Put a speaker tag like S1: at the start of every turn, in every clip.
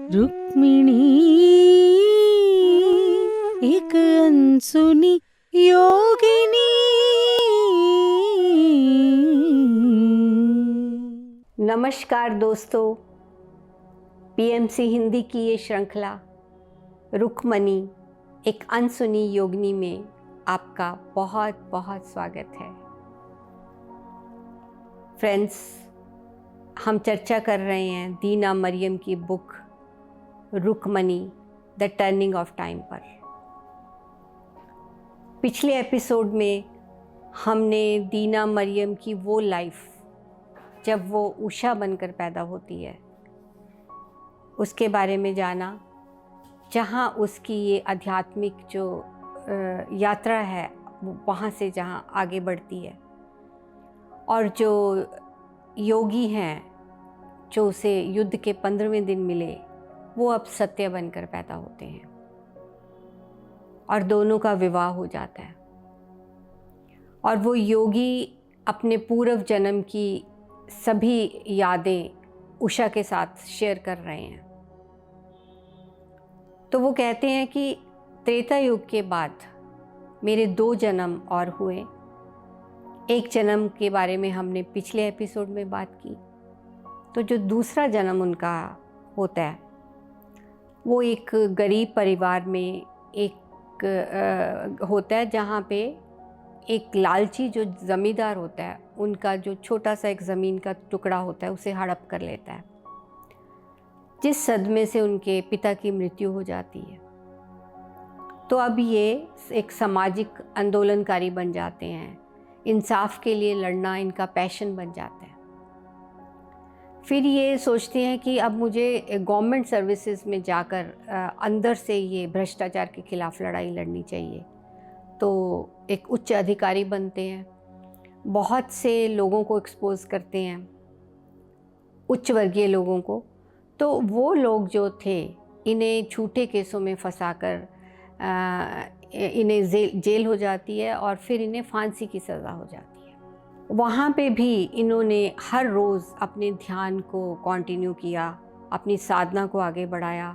S1: रुक्मिणी एक अनसुनी योगिनी।
S2: नमस्कार दोस्तों, पीएमसी हिंदी की ये श्रृंखला रुक्मिणी एक अनसुनी योगिनी में आपका बहुत बहुत स्वागत है। फ्रेंड्स, हम चर्चा कर रहे हैं दीना मरियम की book Rukmini the turning of time पर। पिछले एपिसोड में हमने दीना मरियम की वो लाइफ जब वो उषा बनकर पैदा होती है उसके बारे में जाना, जहाँ उसकी ये आध्यात्मिक जो यात्रा है वहाँ से जहाँ आगे बढ़ती है, और जो योगी हैं जो उसे युद्ध के 15वें दिन मिले वो अब सत्य बनकर पैदा होते हैं और दोनों का विवाह हो जाता है। और वो योगी अपने पूर्व जन्म की सभी यादें उषा के साथ शेयर कर रहे हैं। तो वो कहते हैं कि त्रेता युग के बाद मेरे 2 जन्म और हुए। एक जन्म के बारे में हमने पिछले एपिसोड में बात की। तो जो दूसरा जन्म उनका होता है वो एक गरीब परिवार में एक होता है, जहाँ पे एक लालची जो ज़मींदार होता है उनका जो छोटा सा एक ज़मीन का टुकड़ा होता है उसे हड़प कर लेता है, जिस सदमे से उनके पिता की मृत्यु हो जाती है। तो अब ये एक सामाजिक आंदोलनकारी बन जाते हैं, इंसाफ के लिए लड़ना इनका पैशन बन जाता है। फिर ये सोचते हैं कि अब मुझे गवर्नमेंट सर्विसेज में जाकर अंदर से ये भ्रष्टाचार के खिलाफ लड़ाई लड़नी चाहिए। तो एक उच्च अधिकारी बनते हैं, बहुत से लोगों को एक्सपोज करते हैं, उच्च वर्गीय लोगों को। तो वो लोग जो थे इन्हें झूठे केसों में फंसाकर इन्हें जेल हो जाती है और फिर इन्हें फांसी की सज़ा हो जाती है। वहाँ पे भी इन्होंने हर रोज़ अपने ध्यान को कंटिन्यू किया, अपनी साधना को आगे बढ़ाया।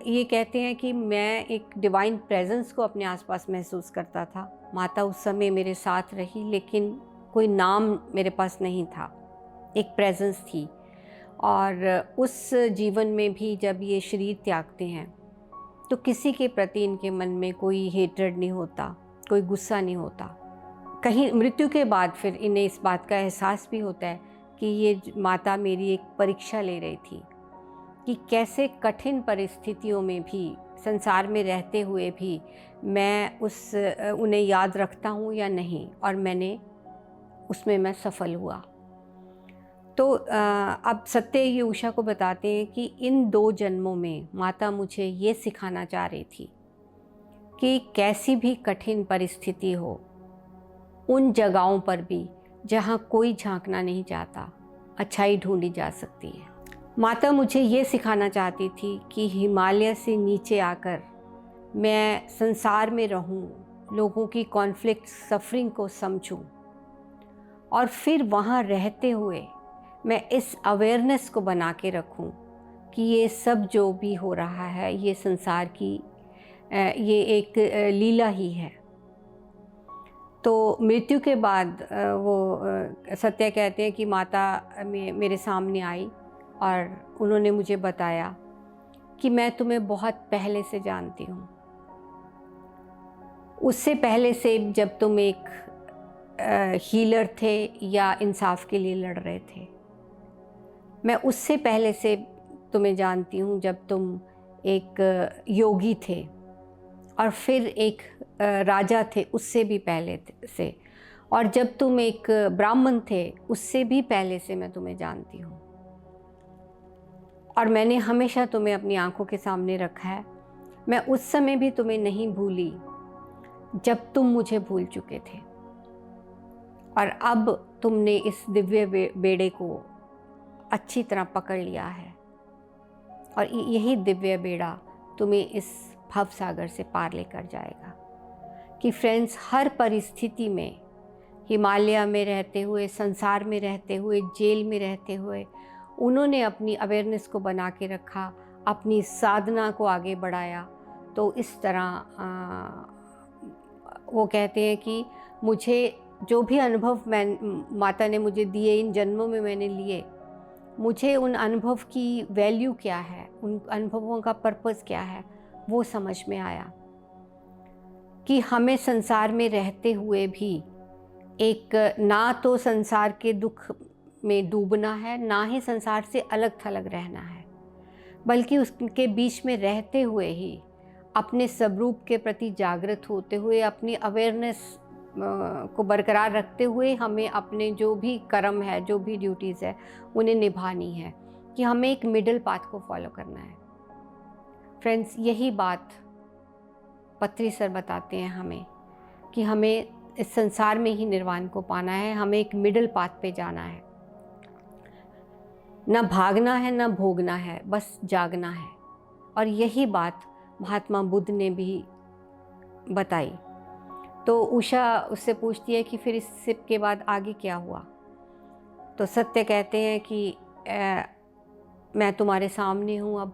S2: ये कहते हैं कि मैं एक डिवाइन प्रेजेंस को अपने आसपास महसूस करता था। माता उस समय मेरे साथ रही, लेकिन कोई नाम मेरे पास नहीं था, एक प्रेजेंस थी। और उस जीवन में भी जब ये शरीर त्यागते हैं तो किसी के प्रति इनके मन में कोई हेट्रेड नहीं होता, कोई गुस्सा नहीं होता। कहीं मृत्यु के बाद फिर इन्हें इस बात का एहसास भी होता है कि ये माता मेरी एक परीक्षा ले रही थी कि कैसे कठिन परिस्थितियों में भी, संसार में रहते हुए भी मैं उन्हें याद रखता हूँ या नहीं, और उसमें मैं सफल हुआ। तो अब सत्य ये उषा को बताते हैं कि इन 2 जन्मों में माता मुझे ये सिखाना चाह रही थी कि कैसी भी कठिन परिस्थिति हो, उन जगहों पर भी जहाँ कोई झांकना नहीं चाहता, अच्छाई ढूंढी जा सकती है। माता मुझे ये सिखाना चाहती थी कि हिमालय से नीचे आकर मैं संसार में रहूं, लोगों की कॉन्फ्लिक्ट सफरिंग को समझूं, और फिर वहाँ रहते हुए मैं इस अवेयरनेस को बना के रखूं कि ये सब जो भी हो रहा है ये संसार की ये एक लीला ही है। तो मृत्यु के बाद वो सत्य कहते हैं कि माता मेरे सामने आई और उन्होंने मुझे बताया कि मैं तुम्हें बहुत पहले से जानती हूँ। उससे पहले से जब तुम एक हीलर थे या इंसाफ के लिए लड़ रहे थे, मैं उससे पहले से तुम्हें जानती हूँ जब तुम एक योगी थे, और फिर एक राजा थे उससे भी पहले से, और जब तुम एक ब्राह्मण थे उससे भी पहले से मैं तुम्हें जानती हूँ। और मैंने हमेशा तुम्हें अपनी आंखों के सामने रखा है। मैं उस समय भी तुम्हें नहीं भूली जब तुम मुझे भूल चुके थे, और अब तुमने इस दिव्य बेड़े को अच्छी तरह पकड़ लिया है, और यही दिव्य बेड़ा तुम्हें इस भव सागर से पार लेकर जाएगा। कि फ्रेंड्स, हर परिस्थिति में, हिमालय में रहते हुए, संसार में रहते हुए, जेल में रहते हुए, उन्होंने अपनी अवेयरनेस को बना के रखा, अपनी साधना को आगे बढ़ाया। तो इस तरह वो कहते हैं कि मुझे जो भी अनुभव माता ने मुझे दिए, इन जन्मों में मैंने लिए, मुझे उन अनुभव की वैल्यू क्या है, उन अनुभवों का पर्पस क्या है, वो समझ में आया कि हमें संसार में रहते हुए भी एक ना तो संसार के दुख में डूबना है, ना ही संसार से अलग थलग रहना है, बल्कि उसके बीच में रहते हुए ही अपने स्वरूप के प्रति जागृत होते हुए, अपनी अवेयरनेस को बरकरार रखते हुए हमें अपने जो भी कर्म है, जो भी ड्यूटीज़ है, उन्हें निभानी है, कि हमें एक मिडिल पाथ को फॉलो करना है। फ्रेंड्स, यही बात पत्री सर बताते हैं हमें कि हमें इस संसार में ही निर्वाण को पाना है, हमें एक मिडिल पाथ पे जाना है, ना भागना है ना भोगना है, बस जागना है। और यही बात महात्मा बुद्ध ने भी बताई। तो उषा उससे पूछती है कि फिर इससे के बाद आगे क्या हुआ? तो सत्य कहते हैं कि मैं तुम्हारे सामने हूँ अब,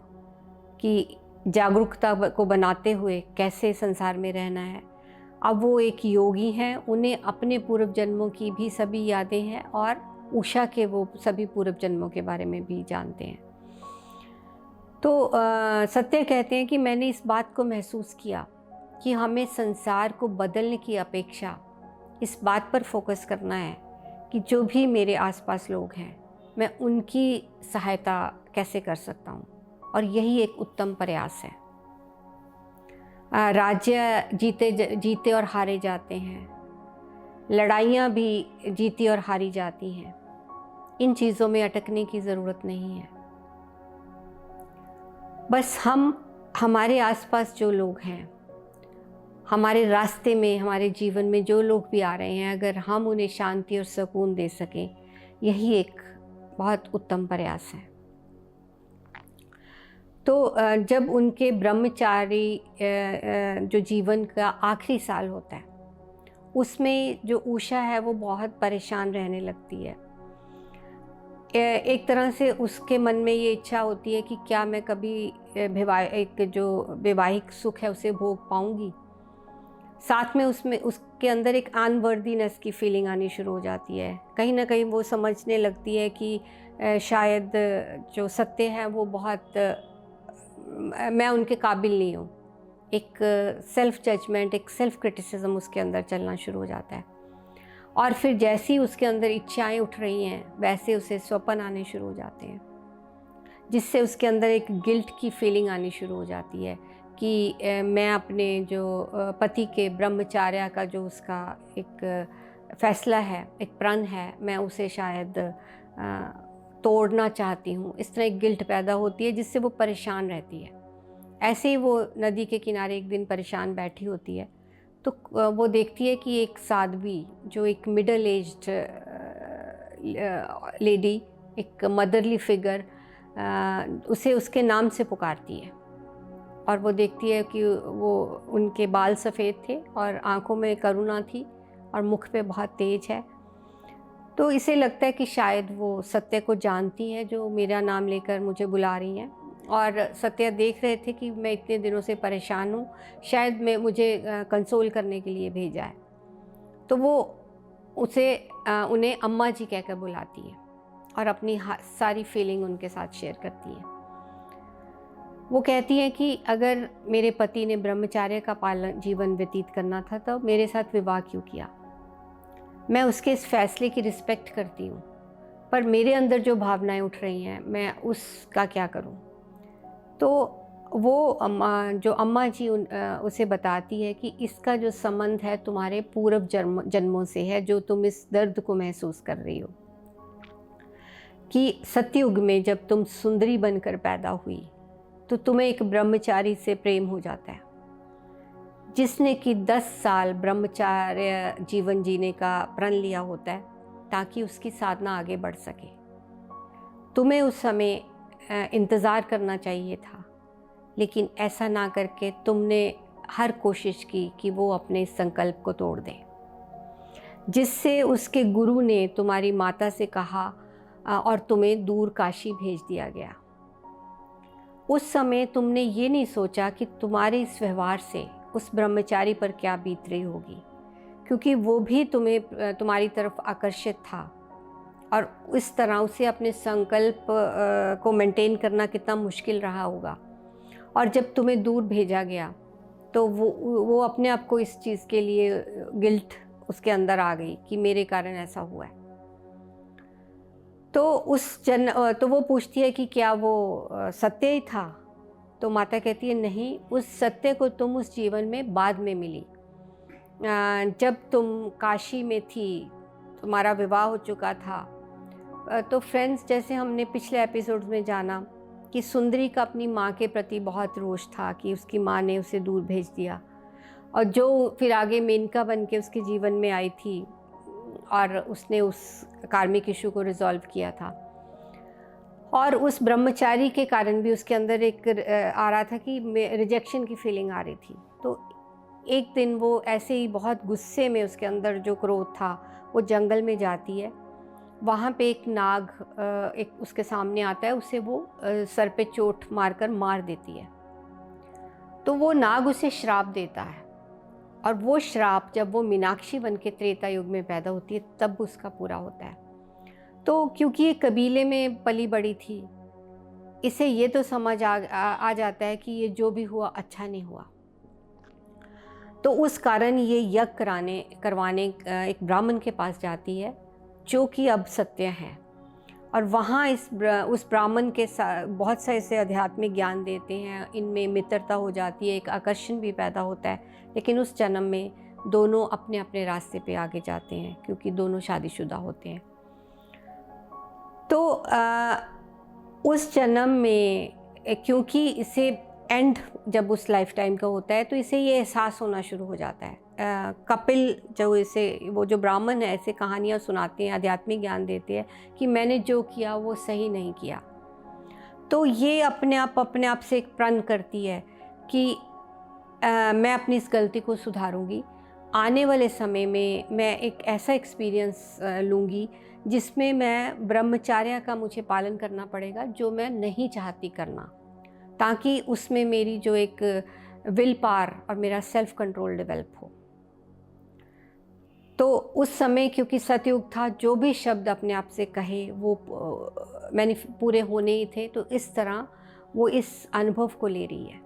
S2: कि जागरूकता को बनाते हुए कैसे संसार में रहना है। अब वो एक योगी हैं, उन्हें अपने पूर्व जन्मों की भी सभी यादें हैं और उषा के वो सभी पूर्व जन्मों के बारे में भी जानते हैं। तो सत्य कहते हैं कि मैंने इस बात को महसूस किया कि हमें संसार को बदलने की अपेक्षा इस बात पर फोकस करना है कि जो भी मेरे आसपास लोग हैं, मैं उनकी सहायता कैसे कर सकता हूँ, और यही एक उत्तम प्रयास है। राज्य जीते और हारे जाते हैं, लड़ाइयाँ भी जीती और हारी जाती हैं। इन चीज़ों में अटकने की ज़रूरत नहीं है। बस हमारे आसपास जो लोग हैं, हमारे रास्ते में, हमारे जीवन में जो लोग भी आ रहे हैं, अगर हम उन्हें शांति और सुकून दे सकें, यही एक बहुत उत्तम प्रयास है। तो जब उनके ब्रह्मचारी जो जीवन का आखिरी साल होता है, उसमें जो उषा है वो बहुत परेशान रहने लगती है। एक तरह से उसके मन में ये इच्छा होती है कि क्या मैं कभी एक जो वैवाहिक सुख है उसे भोग पाऊंगी। साथ में उसके अंदर एक अनवर्दीनेस की फीलिंग आनी शुरू हो जाती है। कहीं ना कहीं वो समझने लगती है कि शायद जो सत्य है वो बहुत मैं उनके काबिल नहीं हूँ। एक सेल्फ जजमेंट, एक सेल्फ क्रिटिसिज्म उसके अंदर चलना शुरू हो जाता है। और फिर जैसे ही उसके अंदर इच्छाएं उठ रही हैं, वैसे उसे स्वप्न आने शुरू हो जाते हैं, जिससे उसके अंदर एक गिल्ट की फीलिंग आनी शुरू हो जाती है कि मैं अपने जो पति के ब्रह्मचार्य का जो उसका एक फैसला है, एक प्रण है, मैं उसे शायद तोड़ना चाहती हूँ। इस तरह एक गिल्ट पैदा होती है जिससे वो परेशान रहती है। ऐसे ही वो नदी के किनारे एक दिन परेशान बैठी होती है, तो वो देखती है कि एक साध्वी जो एक मिडल एज्ड लेडी, एक मदरली फिगर, उसे उसके नाम से पुकारती है। और वो देखती है कि वो उनके बाल सफ़ेद थे और आंखों में करुणा थी और मुख पे बहुत तेज है। तो इसे लगता है कि शायद वो सत्य को जानती है जो मेरा नाम लेकर मुझे बुला रही हैं, और सत्य देख रहे थे कि मैं इतने दिनों से परेशान हूँ, शायद मुझे कंसोल करने के लिए भेजा है। तो वो उन्हें अम्मा जी कहकर बुलाती है और अपनी सारी फीलिंग उनके साथ शेयर करती है। वो कहती हैं कि अगर मेरे पति ने ब्रह्मचार्य का पालन जीवन व्यतीत करना था तो मेरे साथ विवाह क्यों किया। मैं उसके इस फैसले की रिस्पेक्ट करती हूँ, पर मेरे अंदर जो भावनाएं उठ रही हैं, मैं उसका क्या करूँ। तो वो जो अम्मा जी उसे बताती है कि इसका जो संबंध है तुम्हारे पूर्व जन्मों से है, जो तुम इस दर्द को महसूस कर रही हो। कि सतयुग में जब तुम सुंदरी बनकर पैदा हुई तो तुम्हें एक ब्रह्मचारी से प्रेम हो जाता है, जिसने कि 10 साल ब्रह्मचार्य जीवन जीने का प्रण लिया होता है ताकि उसकी साधना आगे बढ़ सके। तुम्हें उस समय इंतज़ार करना चाहिए था, लेकिन ऐसा ना करके तुमने हर कोशिश की कि वो अपने संकल्प को तोड़ दे, जिससे उसके गुरु ने तुम्हारी माता से कहा और तुम्हें दूर काशी भेज दिया गया। उस समय तुमने ये नहीं सोचा कि तुम्हारे इस व्यवहार से उस ब्रह्मचारी पर क्या बीत रही होगी, क्योंकि वो भी तुम्हारी तरफ आकर्षित था और इस तरह उसे अपने संकल्प को मेंटेन करना कितना मुश्किल रहा होगा। और जब तुम्हें दूर भेजा गया तो वो अपने आप को इस चीज़ के लिए गिल्ट उसके अंदर आ गई कि मेरे कारण ऐसा हुआ है। तो वो पूछती है कि क्या वो सत्य ही था? तो माता कहती है नहीं, उस सत्य को तुम उस जीवन में बाद में मिली। जब तुम काशी में थी, तुम्हारा विवाह हो चुका था। तो फ्रेंड्स, जैसे हमने पिछले एपिसोड्स में जाना कि सुंदरी का अपनी माँ के प्रति बहुत रोष था कि उसकी माँ ने उसे दूर भेज दिया, और जो फिर आगे मेनका बन के उसके जीवन में आई थी और उसने उस कार्मिक इशू को रिजॉल्व किया था। और उस ब्रह्मचारी के कारण भी उसके अंदर एक आ रहा था कि रिजेक्शन की फीलिंग आ रही थी। तो एक दिन वो ऐसे ही बहुत गुस्से में, उसके अंदर जो क्रोध था, वो जंगल में जाती है। वहाँ पे एक नाग एक उसके सामने आता है, उसे वो सर पे चोट मारकर मार देती है। तो वो नाग उसे श्राप देता है, और वो श्राप जब वो मीनाक्षी बन के त्रेता युग में पैदा होती है तब उसका पूरा होता है। तो क्योंकि ये कबीले में पली बड़ी थी, इसे ये तो समझ आ जाता है कि ये जो भी हुआ अच्छा नहीं हुआ। तो उस कारण ये यज्ञ करवाने एक ब्राह्मण के पास जाती है, जो कि अब सत्य है। और वहाँ उस ब्राह्मण के साथ बहुत से ऐसे आध्यात्मिक ज्ञान देते हैं, इनमें मित्रता हो जाती है, एक आकर्षण भी पैदा होता है। लेकिन उस जन्म में दोनों अपने अपने रास्ते पे आगे जाते हैं, क्योंकि दोनों शादीशुदा होते हैं। तो उस जन्म में क्योंकि इसे एंड जब उस लाइफ टाइम का होता है तो इसे ये एहसास होना शुरू हो जाता है। कपिल वो जो ब्राह्मण है, ऐसे कहानियाँ सुनाते हैं, आध्यात्मिक ज्ञान देते हैं कि मैंने जो किया वो सही नहीं किया। तो ये अपने आप से एक प्रण करती है कि मैं अपनी इस गलती को सुधारूंगी। आने वाले समय में मैं एक ऐसा एक्सपीरियंस लूँगी जिसमें मैं ब्रह्मचर्य का मुझे पालन करना पड़ेगा, जो मैं नहीं चाहती करना, ताकि उसमें मेरी जो एक विल पावर और मेरा सेल्फ कंट्रोल डेवलप हो। तो उस समय क्योंकि सतयुग था, जो भी शब्द अपने आप से कहे वो मैंने पूरे होने ही थे। तो इस तरह वो इस अनुभव को ले रही है।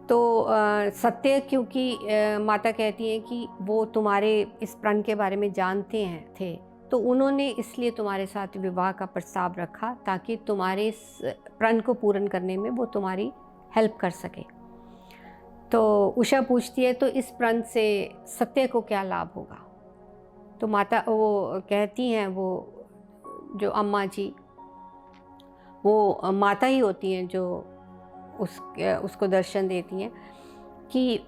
S2: तो सत्य, क्योंकि माता कहती हैं कि वो तुम्हारे इस प्रण के बारे में जानते थे, तो उन्होंने इसलिए तुम्हारे साथ विवाह का प्रस्ताव रखा ताकि तुम्हारे इस प्रण को पूर्ण करने में वो तुम्हारी हेल्प कर सके। तो उषा पूछती है तो इस प्रण से सत्य को क्या लाभ होगा? तो माता वो कहती हैं, वो जो अम्मा जी, वो माता ही होती हैं जो उसको दर्शन देती हैं कि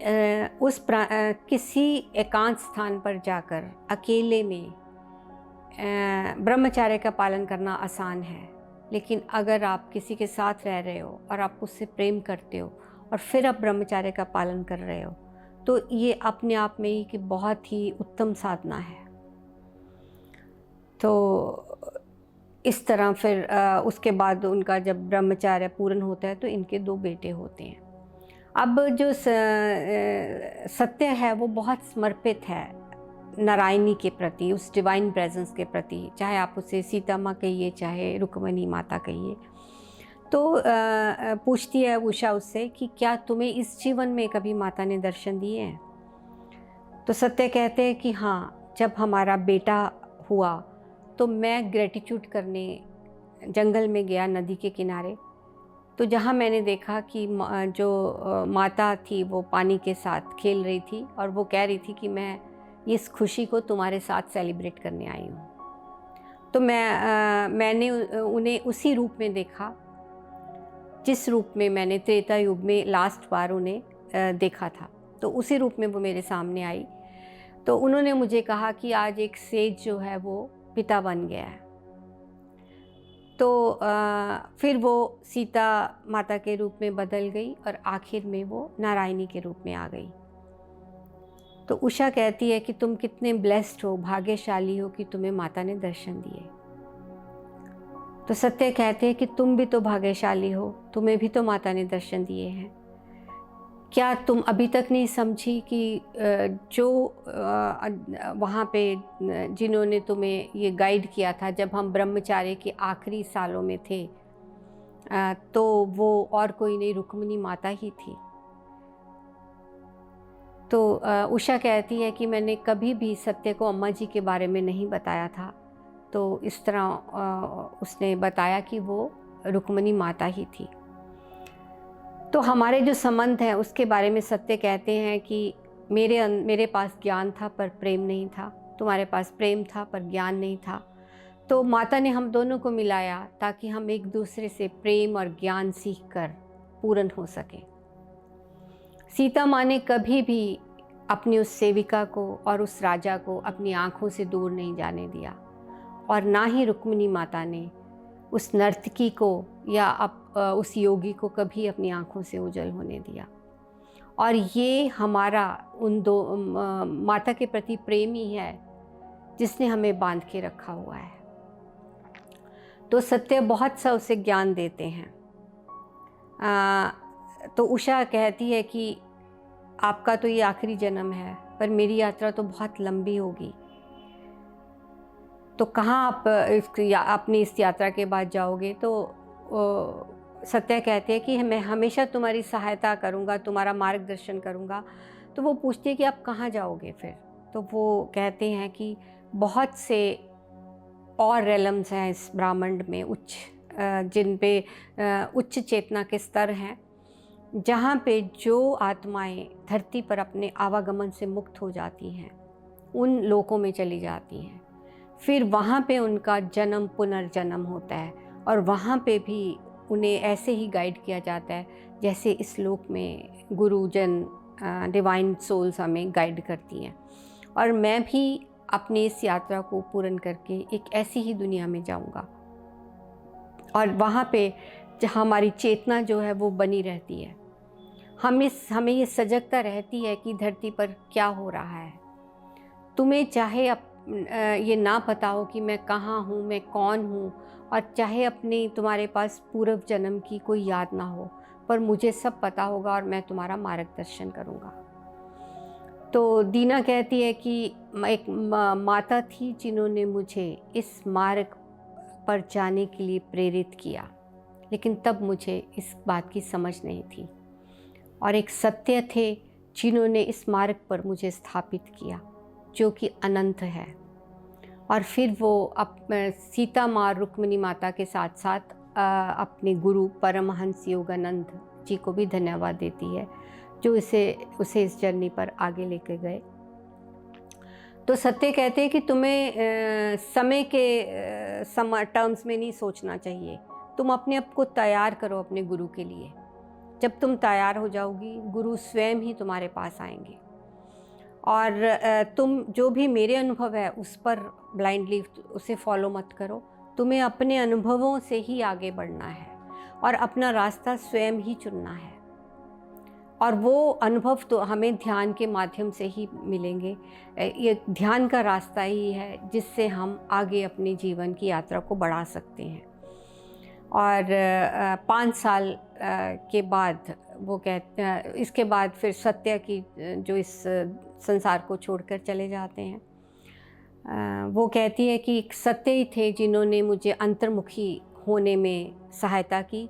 S2: किसी एकांत स्थान पर जाकर अकेले में ब्रह्मचर्य का पालन करना आसान है, लेकिन अगर आप किसी के साथ रह रहे हो और आप उससे प्रेम करते हो और फिर आप ब्रह्मचर्य का पालन कर रहे हो, तो ये अपने आप में ही कि बहुत ही उत्तम साधना है। तो इस तरह फिर उसके बाद उनका जब ब्रह्मचर्य पूर्ण होता है तो इनके 2 बेटे होते हैं। अब जो सत्य है वो बहुत समर्पित है नारायणी के प्रति, उस डिवाइन प्रेजेंस के प्रति, चाहे आप उसे सीता माँ कहिए चाहे रुक्मणी माता कहिए। तो पूछती है उषा उससे कि क्या तुम्हें इस जीवन में कभी माता ने दर्शन दिए हैं? तो सत्य कहते हैं कि हाँ, जब हमारा बेटा हुआ तो मैं ग्रेटिट्यूड करने जंगल में गया, नदी के किनारे। तो जहाँ मैंने देखा कि जो माता थी वो पानी के साथ खेल रही थी और वो कह रही थी कि मैं इस खुशी को तुम्हारे साथ सेलिब्रेट करने आई हूँ। तो मैंने उन्हें उसी रूप में देखा जिस रूप में मैंने त्रेता युग में लास्ट बार उन्हें देखा था। तो उसी रूप में वो मेरे सामने आई। तो उन्होंने मुझे कहा कि आज एक सेज जो है वो पिता बन गया है। तो फिर वो सीता माता के रूप में बदल गई और आखिर में वो नारायणी के रूप में आ गई। तो उषा कहती है कि तुम कितने ब्लेस्ड हो, भाग्यशाली हो कि तुम्हें माता ने दर्शन दिए। तो सत्य कहते हैं कि तुम भी तो भाग्यशाली हो, तुम्हें भी तो माता ने दर्शन दिए हैं। क्या तुम अभी तक नहीं समझी कि जो वहाँ पे जिन्होंने तुम्हें ये गाइड किया था जब हम ब्रह्मचार्य के आखिरी सालों में थे, तो वो और कोई नहीं, रुक्मिणी माता ही थी। तो उषा कहती है कि मैंने कभी भी सत्य को अम्मा जी के बारे में नहीं बताया था, तो इस तरह उसने बताया कि वो रुक्मिणी माता ही थी। तो हमारे जो संबंध हैं उसके बारे में सत्य कहते हैं कि मेरे पास ज्ञान था पर प्रेम नहीं था, तुम्हारे पास प्रेम था पर ज्ञान नहीं था। तो माता ने हम दोनों को मिलाया ताकि हम एक दूसरे से प्रेम और ज्ञान सीखकर पूर्ण हो सके। सीता माँ ने कभी भी अपनी उस सेविका को और उस राजा को अपनी आँखों से दूर नहीं जाने दिया, और ना ही रुक्मिणी माता ने उस नर्तकी को या उस योगी को कभी अपनी आँखों से ओझल होने दिया। और ये हमारा उन दो माता के प्रति प्रेम ही है जिसने हमें बांध के रखा हुआ है। तो सत्य बहुत सा उसे ज्ञान देते हैं। तो उषा कहती है कि आपका तो ये आखिरी जन्म है, पर मेरी यात्रा तो बहुत लंबी होगी, तो कहाँ आप अपनी इस यात्रा के बाद जाओगे? तो सत्य कहते हैं कि मैं हमेशा तुम्हारी सहायता करूँगा, तुम्हारा मार्गदर्शन करूँगा। तो वो पूछती है कि आप कहाँ जाओगे फिर? तो वो कहते हैं कि बहुत से और रेलम्स हैं इस ब्रह्मांड में, जिन पे उच्च चेतना के स्तर हैं, जहाँ पे जो आत्माएं धरती पर अपने आवागमन से मुक्त हो जाती हैं, उन लोकों में चली जाती हैं। फिर वहाँ पे उनका जन्म पुनर्जन्म होता है, और वहाँ पे भी उन्हें ऐसे ही गाइड किया जाता है जैसे इस लोक में गुरुजन, डिवाइन सोल्स हमें गाइड करती हैं। और मैं भी अपनी इस यात्रा को पूर्ण करके एक ऐसी ही दुनिया में जाऊंगा, और वहाँ पे जहाँ हमारी चेतना जो है वो बनी रहती है, हमें ये सजगता रहती है कि धरती पर क्या हो रहा है। तुम्हें चाहे ये ना पता हो कि मैं कहाँ हूँ, मैं कौन हूँ, और चाहे तुम्हारे पास पूर्व जन्म की कोई याद ना हो, पर मुझे सब पता होगा और मैं तुम्हारा मार्गदर्शन करूँगा। तो दीना कहती है कि एक माता थी जिन्होंने मुझे इस मार्ग पर जाने के लिए प्रेरित किया, लेकिन तब मुझे इस बात की समझ नहीं थी। और एक सत्य थे जिन्होंने इस मार्ग पर मुझे स्थापित किया, जो कि अनंत है। और फिर वो सीता माँ रुक्मिणी माता के साथ साथ अपने गुरु परमहंस योगानंद जी को भी धन्यवाद देती है, जो उसे इस जर्नी पर आगे लेके गए। तो सत्य कहते हैं कि तुम्हें समय के टर्म्स में नहीं सोचना चाहिए, तुम अपने आप को तैयार करो अपने गुरु के लिए। जब तुम तैयार हो जाओगी, गुरु स्वयं ही तुम्हारे पास आएंगे। और तुम जो भी मेरे अनुभव है उस पर ब्लाइंडली उसे फॉलो मत करो, तुम्हें अपने अनुभवों से ही आगे बढ़ना है और अपना रास्ता स्वयं ही चुनना है। और वो अनुभव तो हमें ध्यान के माध्यम से ही मिलेंगे। ये ध्यान का रास्ता ही है जिससे हम आगे अपने जीवन की यात्रा को बढ़ा सकते हैं। और 5 साल के बाद वो कहते हैं, इसके बाद फिर सत्य की जो इस संसार को छोड़कर चले जाते हैं, वो कहती है कि सत्य ही थे जिन्होंने मुझे अंतर्मुखी होने में सहायता की।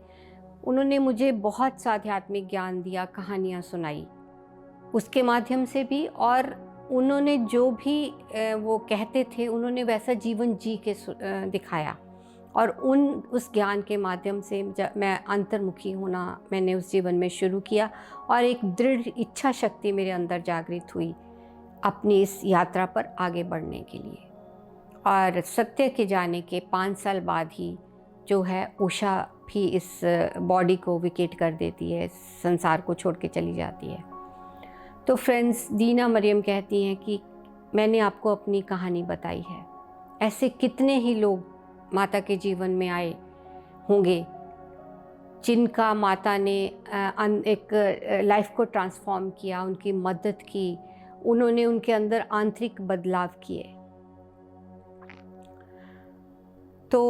S2: उन्होंने मुझे बहुत सा आध्यात्मिक ज्ञान दिया, कहानियाँ सुनाई उसके माध्यम से भी, और उन्होंने जो भी वो कहते थे उन्होंने वैसा जीवन जी के दिखाया। और उस ज्ञान के माध्यम से जब मैं अंतर्मुखी होना मैंने उस जीवन में शुरू किया, और एक दृढ़ इच्छा शक्ति मेरे अंदर जागृत हुई अपनी इस यात्रा पर आगे बढ़ने के लिए। और सत्य के जाने के 5 साल बाद ही जो है उषा भी इस बॉडी को विकेट कर देती है, संसार को छोड़ के चली जाती है। तो फ्रेंड्स, दीना मरियम कहती हैं कि मैंने आपको अपनी कहानी बताई है। ऐसे कितने ही लोग माता के जीवन में आए होंगे जिनका माता ने एक लाइफ को ट्रांसफॉर्म किया, उनकी मदद की, उन्होंने उनके अंदर आंतरिक बदलाव किए। तो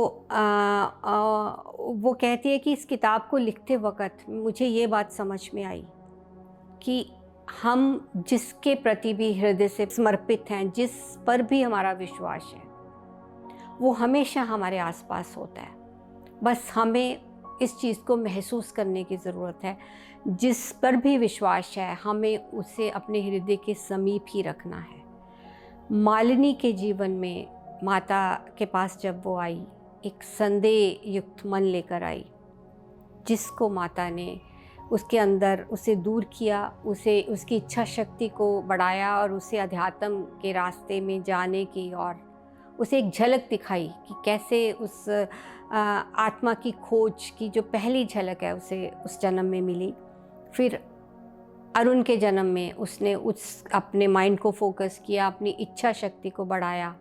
S2: वो कहती है कि इस किताब को लिखते वक्त मुझे ये बात समझ में आई कि हम जिसके प्रति भी हृदय से समर्पित हैं, जिस पर भी हमारा विश्वास है, वो हमेशा हमारे आसपास होता है। बस हमें इस चीज़ को महसूस करने की ज़रूरत है। जिस पर भी विश्वास है, हमें उसे अपने हृदय के समीप ही रखना है। मालिनी के जीवन में माता के पास जब वो आई, एक संदेह युक्त मन लेकर आई, जिसको माता ने उसके अंदर उसे दूर किया, उसे उसकी इच्छा शक्ति को बढ़ाया और उसे अध्यात्म के रास्ते में जाने की और उसे एक झलक दिखाई कि कैसे उस आत्मा की खोज की जो पहली झलक है उसे उस जन्म में मिली। फिर अरुण के जन्म में उसने उस अपने माइंड को फोकस किया, अपनी इच्छा शक्ति को बढ़ाया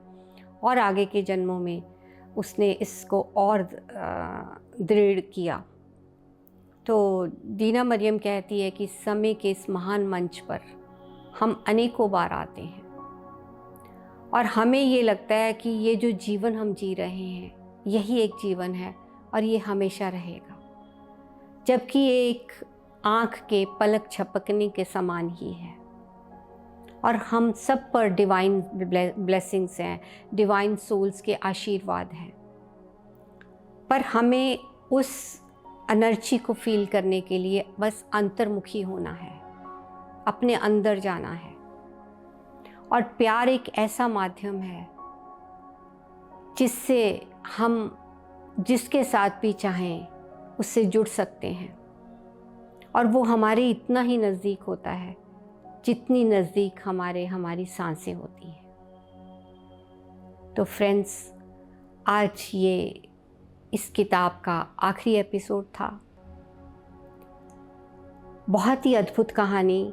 S2: और आगे के जन्मों में उसने इसको और दृढ़ किया। तो दीना मरियम कहती है कि समय के इस महान मंच पर हम अनेकों बार आते हैं और हमें ये लगता है कि ये जो जीवन हम जी रहे हैं यही एक जीवन है और ये हमेशा रहेगा, जबकि ये एक आँख के पलक झपकने के समान ही है और हम सब पर डिवाइन ब्लेसिंग्स हैं, डिवाइन सोल्स के आशीर्वाद हैं। पर हमें उस एनर्जी को फील करने के लिए बस अंतर्मुखी होना है, अपने अंदर जाना है। और प्यार एक ऐसा माध्यम है जिससे हम जिसके साथ भी चाहें उससे जुड़ सकते हैं और वो हमारे इतना ही नज़दीक होता है जितनी नज़दीक हमारी सांसें होती हैं। तो फ्रेंड्स, आज ये इस किताब का आखिरी एपिसोड था। बहुत ही अद्भुत कहानी,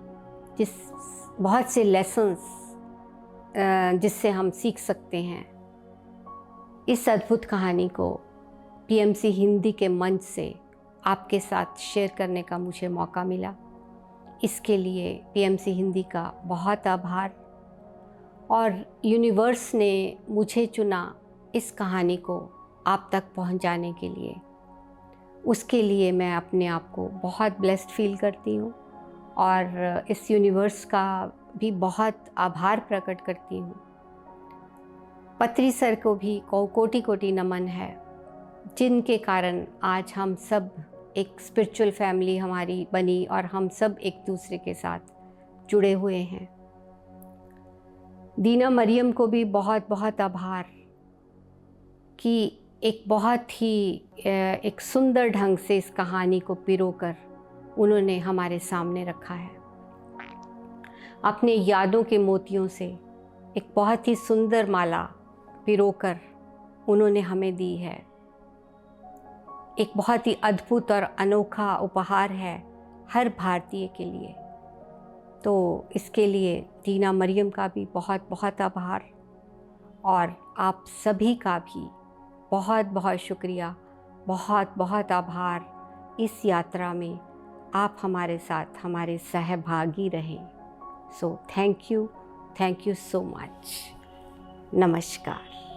S2: बहुत से लेसन्स जिससे हम सीख सकते हैं। इस अद्भुत कहानी को पीएमसी हिंदी के मंच से आपके साथ शेयर करने का मुझे मौका मिला। इसके लिए पीएमसी हिंदी का बहुत आभार। और यूनिवर्स ने मुझे चुना इस कहानी को आप तक पहुंचाने के लिए, उसके लिए मैं अपने आप को बहुत ब्लेस्ड फील करती हूँ और इस यूनिवर्स का भी बहुत आभार प्रकट करती हूँ। पत्री सर को भी कोटि कोटि नमन है, जिनके कारण आज हम सब एक स्पिरिचुअल फैमिली हमारी बनी और हम सब एक दूसरे के साथ जुड़े हुए हैं। दीना मरियम को भी बहुत बहुत आभार कि एक बहुत ही एक सुंदर ढंग से इस कहानी को पिरोकर उन्होंने हमारे सामने रखा है। अपने यादों के मोतियों से एक बहुत ही सुंदर माला पिरोकर उन्होंने हमें दी है। एक बहुत ही अद्भुत और अनोखा उपहार है हर भारतीय के लिए। तो इसके लिए दीना मरियम का भी बहुत बहुत आभार और आप सभी का भी बहुत बहुत शुक्रिया, बहुत बहुत आभार। इस यात्रा में आप हमारे साथ हमारे सहभागी रहें। So thank you so much. नमस्कार।